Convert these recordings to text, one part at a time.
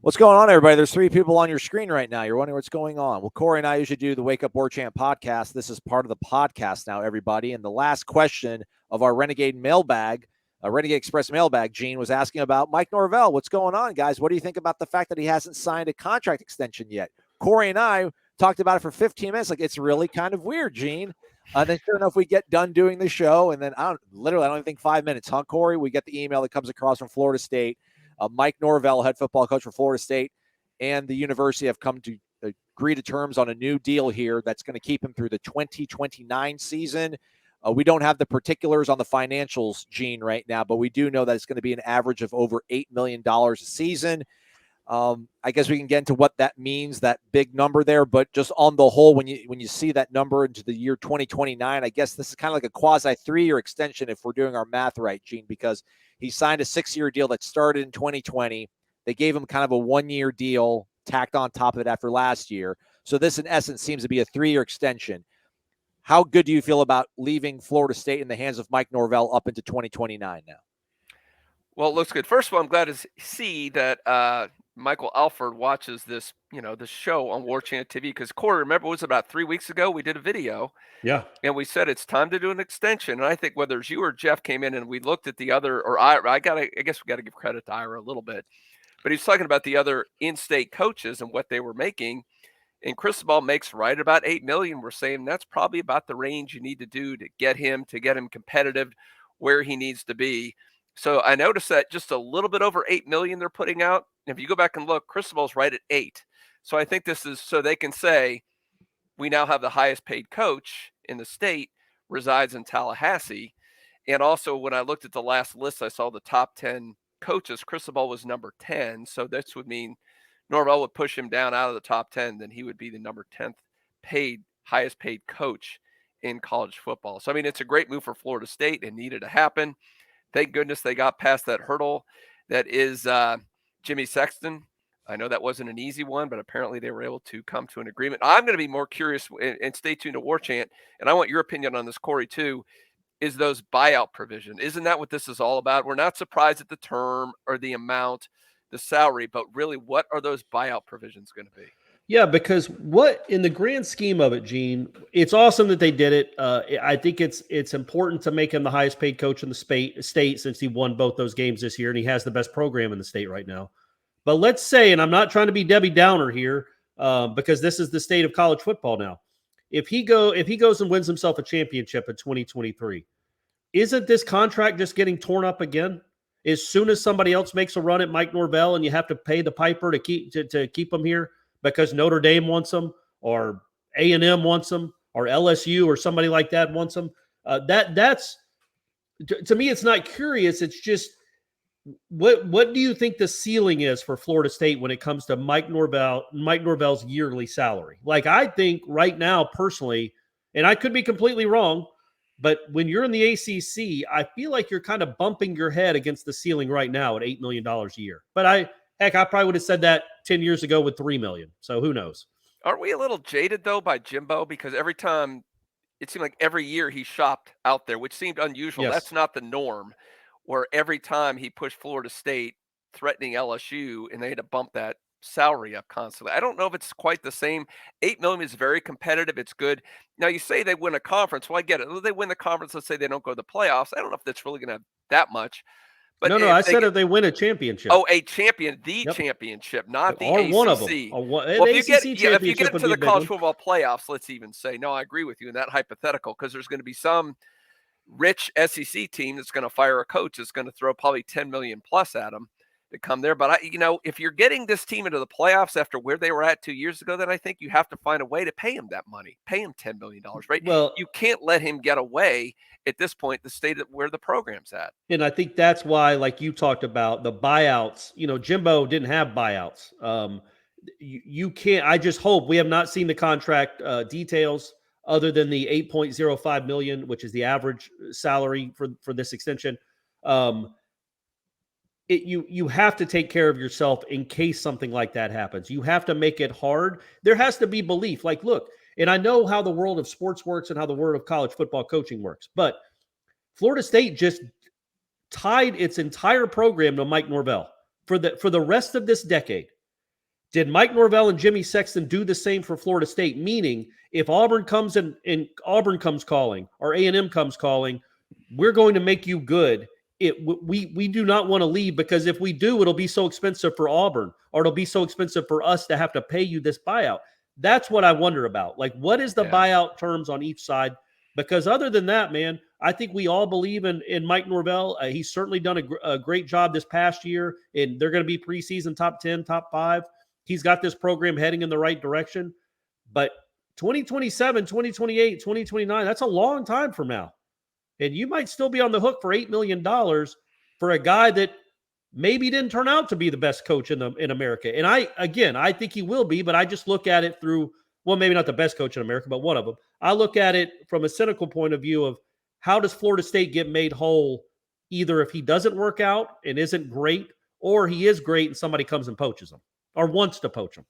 What's going on, everybody? There's three people on your screen right now. You're wondering what's going on. Well, Corey and I usually do the Wake Up Warchant podcast. This is part of the podcast now, everybody. And the last question of our Renegade mailbag, Renegade Express mailbag, Gene was asking about Mike Norvell. What's going on, guys? What do you think about the fact that he hasn't signed a contract extension yet? Corey and I talked about it for 15 minutes. Like, it's really kind of weird, Gene. Then sure enough, we get done doing the show. And then I don't even think 5 minutes, huh, Corey? We get the email that comes across from Florida State. Mike Norvell, head football coach for Florida State, and the university have come to agree to terms on a new deal here that's going to keep him through the 2029 season. We don't have the particulars on the financials, Gene, right now, but we do know that it's going to be an average of over $8 million a season. I guess we can get into what that means, that big number there, but just on the whole, when you see that number into the year 2029, I guess this is kind of like a quasi 3-year extension if we're doing our math right, Gene, because he signed a 6-year deal that started in 2020. They gave him kind of a 1-year deal tacked on top of it after last year. So this, in essence, seems to be a 3-year extension. How good do you feel about leaving Florida State in the hands of Mike Norvell up into 2029 now? Well, it looks good. First of all, I'm glad to see that Michael Alford watches this, this show on Warchant TV. Because Corey, remember, it was about 3 weeks ago we did a video. Yeah. And we said it's time to do an extension. And I think whether it's you or Jeff came in and we looked at the other, or I guess we got to give credit to Ira a little bit. But he's talking about the other in-state coaches and what they were making. And Cristobal makes right about $8 million. We're saying that's probably about the range you need to do to get him competitive where he needs to be. So I noticed that just a little bit over $8 million they're putting out. And if you go back and look, Cristobal's right at 8. So I think this is so they can say we now have the highest paid coach in the state resides in Tallahassee. And also when I looked at the last list, I saw the top 10 coaches. Cristobal was number 10. So this would mean Norvell would push him down out of the top 10. Then he would be the number 10th highest paid coach in college football. So, I mean, it's a great move for Florida State and needed to happen. Thank goodness they got past that hurdle that is Jimmy Sexton. I know that wasn't an easy one, but apparently they were able to come to an agreement. I'm going to be more curious, and stay tuned to Warchant, and I want your opinion on this, Corey, too, is those buyout provision. Isn't that what this is all about? We're not surprised at the term or the amount, the salary, but really what are those buyout provisions going to be? Yeah, because what in the grand scheme of it, Gene, it's awesome that they did it. I think it's important to make him the highest paid coach in the state since he won both those games this year, and he has the best program in the state right now. But let's say, and I'm not trying to be Debbie Downer here, because this is the state of college football now. If he goes and wins himself a championship in 2023, isn't this contract just getting torn up again? As soon as somebody else makes a run at Mike Norvell and you have to pay the piper to keep him here because Notre Dame wants him, or A&M wants him, or LSU or somebody like that wants him, that's to me, it's not curious. It's just what do you think the ceiling is for Florida State when it comes to Mike Norvell's yearly salary? Like, I think right now, personally, and I could be completely wrong, but when you're in the ACC, I feel like you're kind of bumping your head against the ceiling right now at $8 million a year. But I probably would have said that 10 years ago with $3 million. So who knows? Aren't we a little jaded, though, by Jimbo? Because every time, it seemed like every year he shopped out there, which seemed unusual. Yes. That's not the norm, where every time he pushed Florida State threatening LSU, and they had to bump that salary up constantly. I don't know if it's quite the same. $8 million is very competitive. It's good. Now, you say they win a conference. Well, I get it. They win the conference. Let's say they don't go to the playoffs. I don't know if that's really going to have that much. But no, I said if they win a championship. Oh, a champion, the championship, not the ACC. One of them. Well, if you get into the college football playoffs, let's even say, no, I agree with you in that hypothetical, because there's going to be some rich SEC team that's going to fire a coach that's going to throw probably $10 million plus at them to come there. But if you're getting this team into the playoffs after where they were at 2 years ago, then I think you have to find a way to pay him that money, pay him $10 million, right? Well, you can't let him get away at this point, the state of where the program's at. And I think that's why, like you talked about, the buyouts, Jimbo didn't have buyouts. You can't, I just hope we have not seen the contract details other than the $8.05 million, which is the average salary for this extension. You have to take care of yourself in case something like that happens. You have to make it hard. There has to be belief. Like, look, and I know how the world of sports works and how the world of college football coaching works, but Florida State just tied its entire program to Mike Norvell for the rest of this decade. Did Mike Norvell and Jimmy Sexton do the same for Florida State? Meaning, if Auburn comes and Auburn comes calling or A&M comes calling, we're going to make you good. We do not want to leave, because if we do, it'll be so expensive for Auburn, or it'll be so expensive for us to have to pay you this buyout. That's what I wonder about. Like, what is the buyout terms on each side? Because other than that, man, I think we all believe in Mike Norvell. He's certainly done a great job this past year, and they're going to be preseason top 10, top 5. He's got this program heading in the right direction. But 2027, 2028, 2029, that's a long time from now. And you might still be on the hook for $8 million for a guy that maybe didn't turn out to be the best coach in America. And I think he will be, but I just look at it through, well, maybe not the best coach in America, but one of them. I look at it from a cynical point of view of, how does Florida State get made whole, either if he doesn't work out and isn't great, or he is great and somebody comes and poaches him or wants to poach him.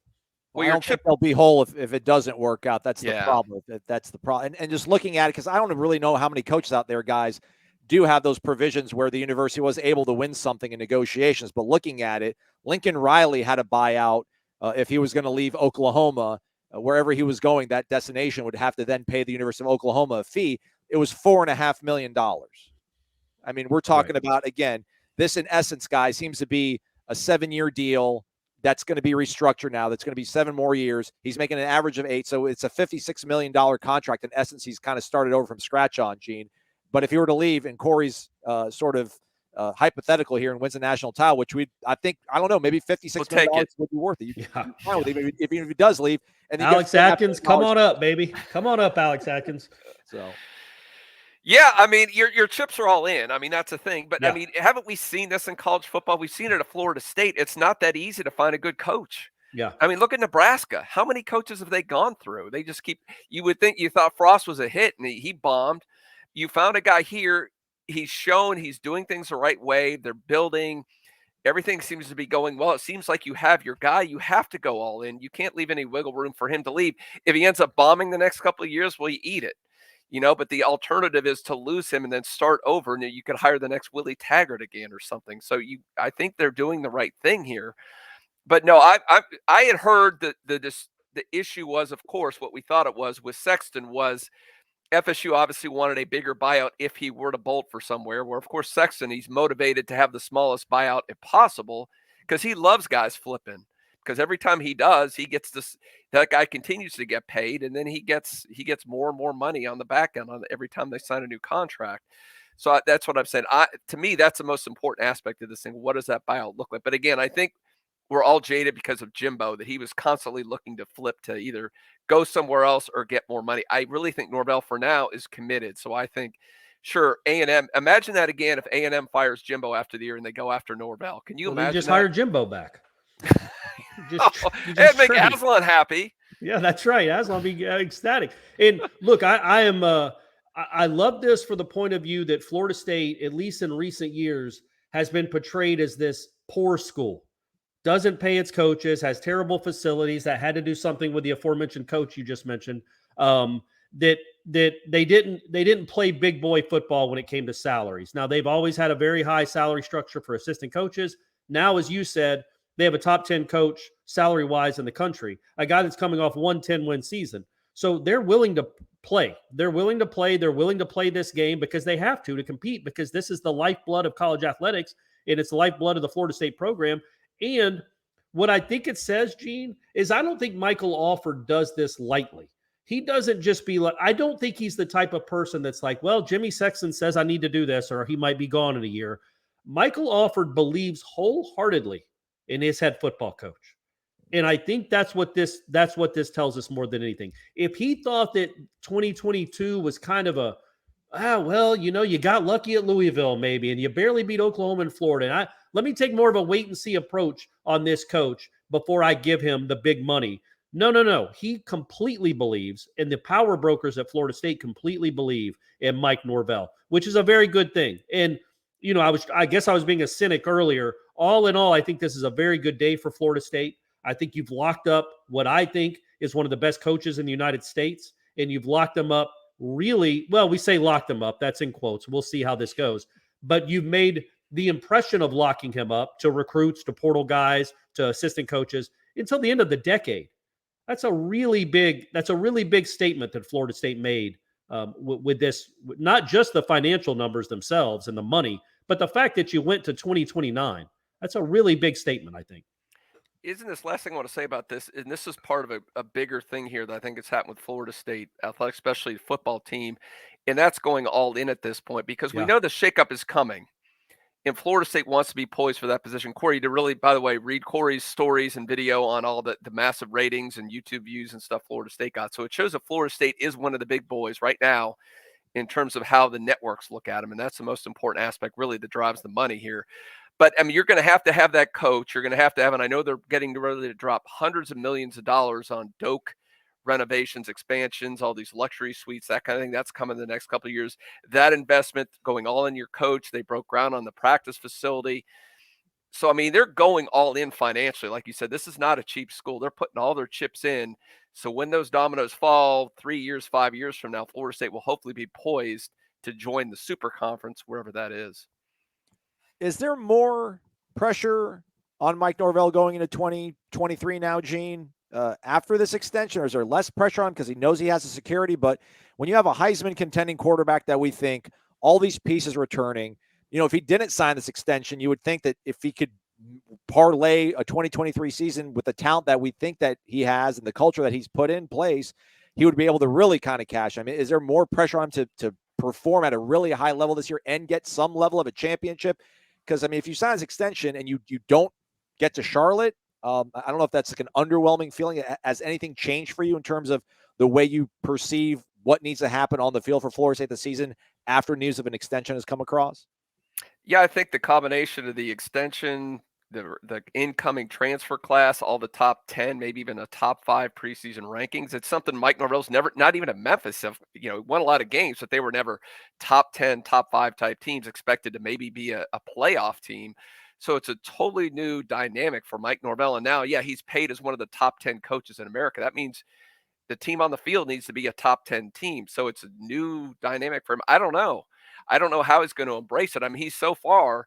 Well, I don't think they'll be whole if it doesn't work out. That's the problem. That's the problem. And just looking at it, because I don't really know how many coaches out there, guys, do have those provisions where the university was able to win something in negotiations. But looking at it, Lincoln Riley had a buyout if he was going to leave Oklahoma. Wherever he was going, that destination would have to then pay the University of Oklahoma a fee. It was $4.5 million. I mean, we're talking about, again, this in essence, guys, seems to be a 7-year deal that's going to be restructured now. That's going to be 7 more years. He's making an average of 8. So it's a $56 million contract. In essence, he's kind of started over from scratch on, Gene. But if he were to leave, and Corey's sort of hypothetical here, and wins a national title, which I don't know, maybe $56 million would be worth it. If he does leave. And Alex Atkins, come on up, baby. Come on up, Alex Atkins. So. Yeah, I mean, your chips are all in. I mean, that's the thing. But, I mean, haven't we seen this in college football? We've seen it at Florida State. It's not that easy to find a good coach. Yeah. I mean, look at Nebraska. How many coaches have they gone through? They just keep – you would think you thought Frost was a hit, and he bombed. You found a guy here. He's shown he's doing things the right way. They're building. Everything seems to be going well. It seems like you have your guy. You have to go all in. You can't leave any wiggle room for him to leave. If he ends up bombing the next couple of years, well, you eat it. But the alternative is to lose him and then start over, and you could hire the next Willie Taggart again or something. So I think they're doing the right thing here. But no, I had heard that the issue was, of course, what we thought it was with Sexton was FSU obviously wanted a bigger buyout if he were to bolt for somewhere, where, of course, Sexton, he's motivated to have the smallest buyout if possible, because he loves guys flipping. Because every time he does, he gets this. That guy continues to get paid, and then he gets more and more money on the back end on every time they sign a new contract. So that's what I'm saying. To me, that's the most important aspect of this thing. What does that buyout look like? But again, I think we're all jaded because of Jimbo, that he was constantly looking to flip to either go somewhere else or get more money. I really think Norvell for now is committed. So I think, sure, A&M. Imagine that again if A&M fires Jimbo after the year and they go after Norvell. Can you imagine? Just hire Jimbo back. And make Aslan happy. Yeah, that's right. Aslan be ecstatic. And look, I love this for the point of view that Florida State, at least in recent years, has been portrayed as this poor school. Doesn't pay its coaches, has terrible facilities, that had to do something with the aforementioned coach you just mentioned. That they didn't play big boy football when it came to salaries. Now, they've always had a very high salary structure for assistant coaches. Now, as you said, they have a top 10 coach salary-wise in the country, a guy that's coming off 1 10-win season. So they're willing to play. They're willing to play. They're willing to play this game because they have to compete, because this is the lifeblood of college athletics, and it's the lifeblood of the Florida State program. And what I think it says, Gene, is I don't think Michael Alford does this lightly. He doesn't just be like, I don't think he's the type of person that's like, well, Jimmy Sexton says I need to do this, or he might be gone in a year. Michael Alford believes wholeheartedly in his head football coach. And I think that's what this tells us more than anything. If he thought that 2022 was kind of you got lucky at Louisville maybe, and you barely beat Oklahoma and Florida, and let me take more of a wait and see approach on this coach before I give him the big money. No. He completely believes, and the power brokers at Florida State completely believe in Mike Norvell, which is a very good thing. And I guess I was being a cynic earlier. All in all, I think this is a very good day for Florida State. I think you've locked up what I think is one of the best coaches in the United States, and you've locked them up really well. We say locked them up. That's in quotes. We'll see how this goes. But you've made the impression of locking him up to recruits, to portal guys, to assistant coaches. until the end of the decade. That's a really big statement that Florida State made with this, not just the financial numbers themselves and the money, but the fact that you went to 2029. That's a really big statement, I think. Isn't this last thing I want to say about this? And this is part of a bigger thing here that I think has happened with Florida State athletics, especially the football team. And that's going all in at this point because we Yeah. know the shakeup is coming. And Florida State wants to be poised for that position. Corey, to really, by the way, read Corey's stories and video on all the massive ratings and YouTube views and stuff Florida State got. So it shows that Florida State is one of the big boys right now in terms of how the networks look at them. And that's the most important aspect, really, that drives the money here. But I mean, you're going to have that coach. You're going to have, and I know they're getting ready to drop hundreds of millions of dollars on Doak renovations, expansions, all these luxury suites, that kind of thing. That's coming in the next couple of years. That investment going all in your coach. They broke ground on the practice facility. So, I mean, they're going all in financially. Like you said, this is not a cheap school. They're putting all their chips in. So when those dominoes fall 3 years, 5 years from now, Florida State will hopefully be poised to join the super conference, wherever that is. Is there more pressure on Mike Norvell going into 2023 now, Gene, after this extension, or is there less pressure on him because he knows he has the security? But when you have a Heisman contending quarterback that we think all these pieces returning, if he didn't sign this extension, you would think that if he could parlay a 2023 season with the talent that we think that he has and the culture that he's put in place, he would be able to really kind of cash. I mean, is there more pressure on him to perform at a really high level this year and get some level of a championship? Because, I mean, if you sign his extension and you don't get to Charlotte, I don't know if that's like an underwhelming feeling. Has anything changed for you in terms of the way you perceive what needs to happen on the field for Florida State this season after news of an extension has come across? Yeah, I think the combination of the extension, the incoming transfer class, all the top 10, maybe even a top 5 preseason rankings, it's something Mike Norvell's never, not even at Memphis, won a lot of games, but they were never top 10, top 5 type teams, expected to maybe be a playoff team. So it's a totally new dynamic for Mike Norvell. And now, yeah, he's paid as one of the top 10 coaches in America. That means the team on the field needs to be a top 10 team. So it's a new dynamic for him. I don't know how he's going to embrace it. I mean, he's so far,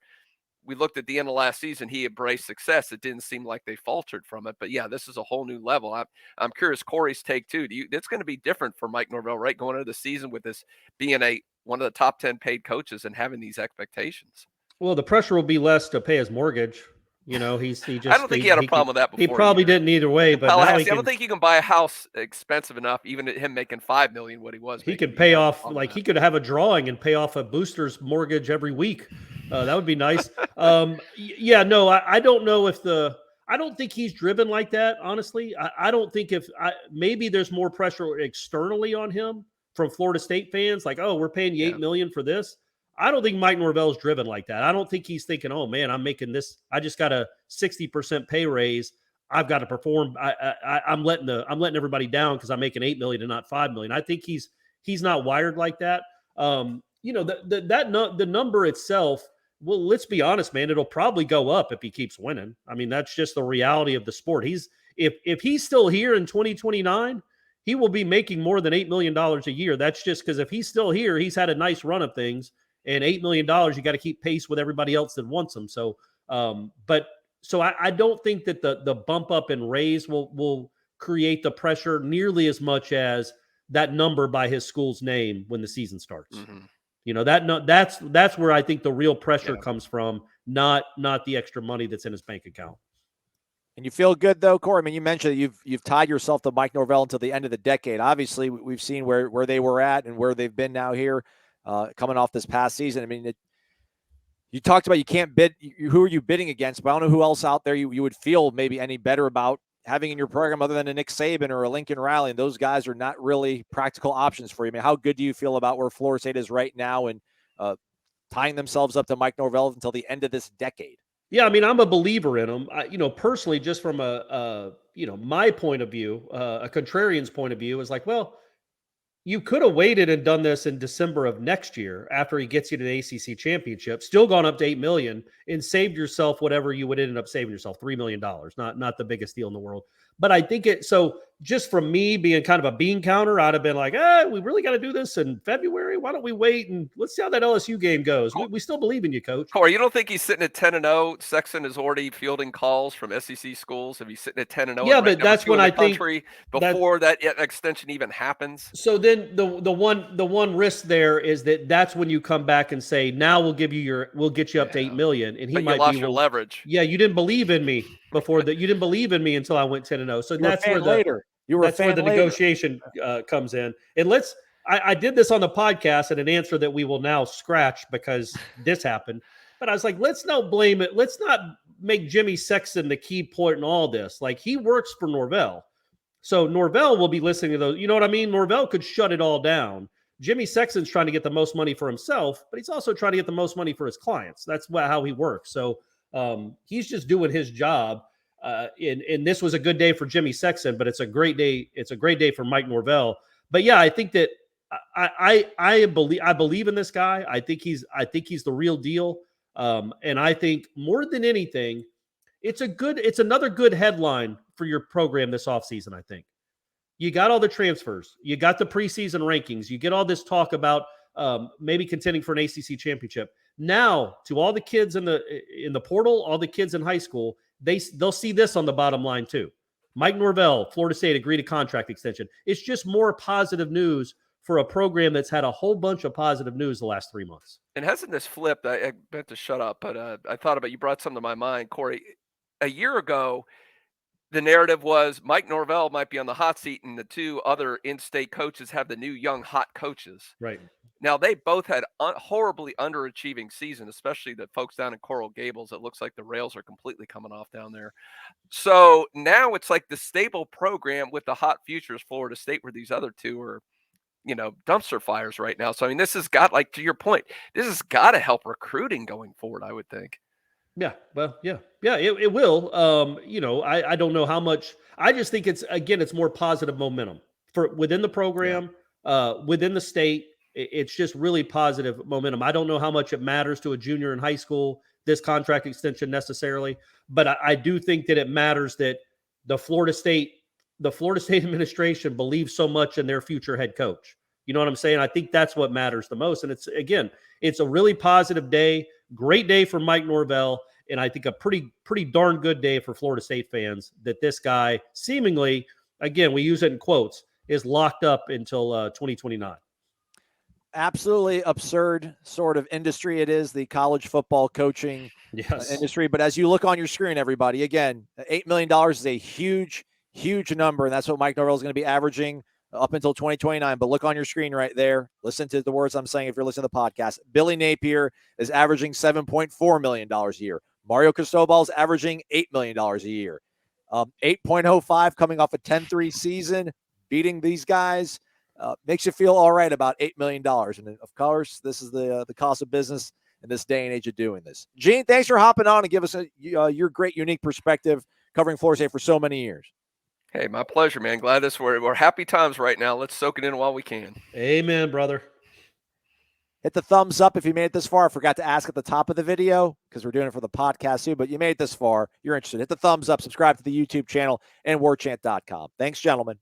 we looked at the end of last season, he embraced success. It didn't seem like they faltered from it. But yeah, this is a whole new level. I'm curious Corey's take too. It's going to be different for Mike Norvell, right? Going into the season with this being one of the top 10 paid coaches and having these expectations. Well, the pressure will be less to pay his mortgage. He just. I don't think he had a problem with that before. He probably didn't either way. But now I don't think you can buy a house expensive enough, even him making $5 million what he was. He could pay off, like he could have a drawing and pay off a booster's mortgage every week. That would be nice. Yeah, no, I don't know I don't think he's driven like that. Honestly, I don't think maybe there's more pressure externally on him from Florida State fans, like, oh, we're paying you $8 million for this. I don't think Mike Norvell's driven like that. I don't think he's thinking, oh man, I'm making this. I just got a 60% pay raise. I've got to perform. I'm letting everybody down because I'm making $8 million and not $5 million. I think he's not wired like that. The number itself. Well, let's be honest, man. It'll probably go up if he keeps winning. I mean, that's just the reality of the sport. If he's still here in 2029, he will be making more than $8 million a year. That's just because if he's still here, he's had a nice run of things. And $8 million, you got to keep pace with everybody else that wants them. So, I don't think that the bump up and raise will create the pressure nearly as much as that number by his school's name when the season starts. Mm-hmm. That's where I think the real pressure comes from, not the extra money that's in his bank account. And you feel good though, Corey? I mean, you mentioned that you've tied yourself to Mike Norvell until the end of the decade. Obviously, we've seen where they were at and where they've been now here. Coming off this past season. I mean, you talked about you can't bid. Who are you bidding against? But I don't know who else out there you would feel maybe any better about having in your program other than a Nick Saban or a Lincoln Riley. And those guys are not really practical options for you. I mean, how good do you feel about where Florida State is right now and tying themselves up to Mike Norvell until the end of this decade? Yeah, I mean, I'm a believer in them. Personally, just from my point of view, a contrarian's point of view is like, well, You could have waited and done this in December of next year after he gets you to the ACC championship, still gone up to $8 million and saved yourself whatever you would end up saving yourself, $3 million, not the biggest deal in the world. But I think so just from me being kind of a bean counter, I'd have been like, we really got to do this in February. Why don't we wait and let's see how that LSU game goes? We still believe in you, Coach. Corey, you don't think he's sitting at 10-0? Sexton is already fielding calls from SEC schools. If he's sitting at 10-0, yeah, but that's when I think before that extension even happens. So then the one risk there is that's when you come back and say, now we'll get you up to $8 million, and he might lost your leverage. Yeah, you didn't believe in me before that. You didn't believe in me until I went 10-0. So that's where the negotiation comes in. And I did this on the podcast and an answer that we will now scratch because this happened. But I was like, let's not blame it. Let's not make Jimmy Sexton the key point in all this. Like, he works for Norvell. So Norvell will be listening to those. You know what I mean? Norvell could shut it all down. Jimmy Sexton's trying to get the most money for himself, but he's also trying to get the most money for his clients. That's how he works. So he's just doing his job. And this was a good day for Jimmy Sexton, but it's a great day. It's a great day for Mike Norvell. But yeah, I think that I believe in this guy. I think he's the real deal. And I think more than anything, it's another good headline for your program this offseason. I think you got all the transfers, you got the preseason rankings, you get all this talk about maybe contending for an ACC championship. Now, to all the kids in the portal, all the kids in high school, they'll see this on the bottom line too. Mike Norvell, Florida State, agreed to contract extension. It's just more positive news for a program that's had a whole bunch of positive news the last 3 months. And hasn't this flipped? I meant to shut up, but I thought about, you brought something to my mind, Corey. A year ago, the narrative was Mike Norvell might be on the hot seat, and the two other in-state coaches have the new young hot coaches. Right. Now, they both had horribly underachieving season, especially the folks down in Coral Gables. It looks like the rails are completely coming off down there. So now it's like the stable program with the hot futures, Florida State, where these other two are, dumpster fires right now. So, I mean, this has got, like, to your point, this has got to help recruiting going forward, I would think. Yeah, well, yeah, it will. I don't know how much. I just think it's more positive momentum for within the program, within the state. It's just really positive momentum. I don't know how much it matters to a junior in high school, this contract extension necessarily, but I do think that it matters that the Florida State administration believes so much in their future head coach. You know what I'm saying? I think that's what matters the most. And it's a really positive day. Great day for Mike Norvell, and I think a pretty darn good day for Florida State fans that this guy seemingly, again, we use it in quotes, is locked up until 2029. Absolutely absurd sort of industry it is, the college football coaching industry. But as you look on your screen, everybody, again, $8 million is a huge, huge number, and that's what Mike Norvell is going to be averaging up until 2029. But look on your screen right there. Listen to the words I'm saying if you're listening to the podcast. Billy Napier is averaging $7.4 million a year. Mario Cristobal is averaging $8 million a year. 8.05 coming off a 10-3 season, beating these guys. Makes you feel all right about $8 million. And of course, this is the cost of business in this day and age of doing this. Gene, thanks for hopping on and give us your great, unique perspective covering Florida State for so many years. Hey, my pleasure, man. Glad we're happy times right now. Let's soak it in while we can. Amen, brother. Hit the thumbs up if you made it this far. I forgot to ask at the top of the video because we're doing it for the podcast too, but you made it this far. You're interested. Hit the thumbs up, subscribe to the YouTube channel and warchant.com. Thanks, gentlemen.